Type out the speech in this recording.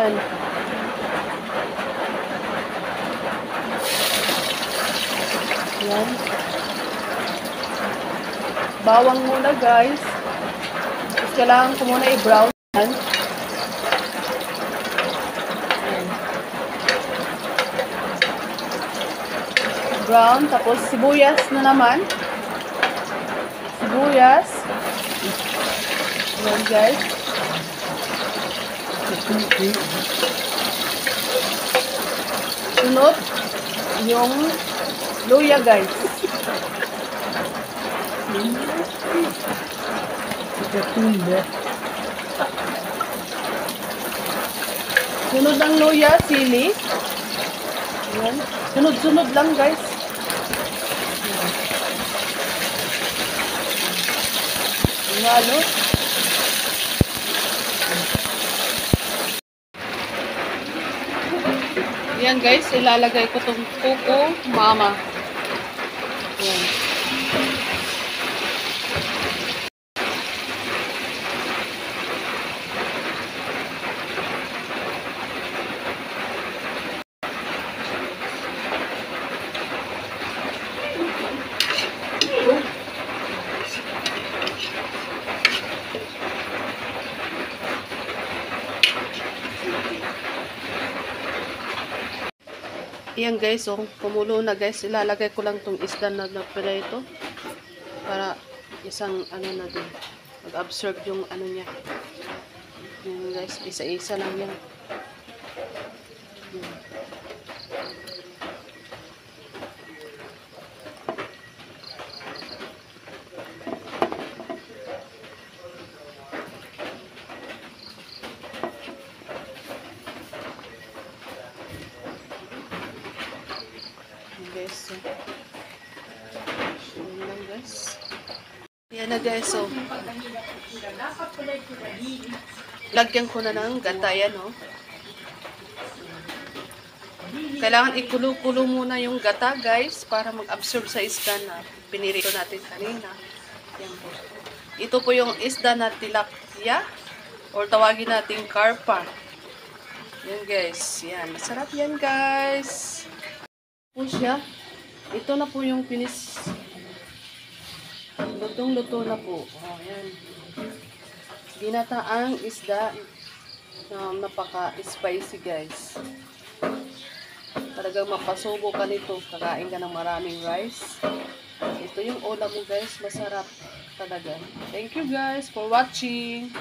Yan. Yan. Bawang muna guys. Tapos kailangan ko muna i-brown. Yan. Brown. Tapos sibuyas na naman. Sibuyas. Yan guys. Sunod yung luya guys. Sunod ang luya, sili. Yan. Sunod-sunod lang guys. Halo. Yan guys, ilalagay ko tong kuko mama. Yan. Ayan guys, oh, kumulo na guys. Ilalagay ko lang tong isda na pala ito. Para isang ano na din. Mag-absorb yung ano niya. Ayan guys, isa-isa lang yan. Guys, so. Yan lang guys. Yan na guys, so. Lagyan ko na ng gata yan, oh. Kailangan ikulo-kulo muna yung gata guys para mag-absorb sa isda na pinirito natin kanina. Yan po. Ito po yung isda na tilapia or tawagin natin karpa. Yan guys. Yan. Masarap yan guys. Po siya. Ito na po yung finish. Lutong-luto na po. Oh, yan. Ginataang isda na napaka-spicy guys. Talagang mapasubo ka nito. Kakain ka ng maraming rice. Ito yung ulam mo guys. Masarap talaga. Thank you guys for watching.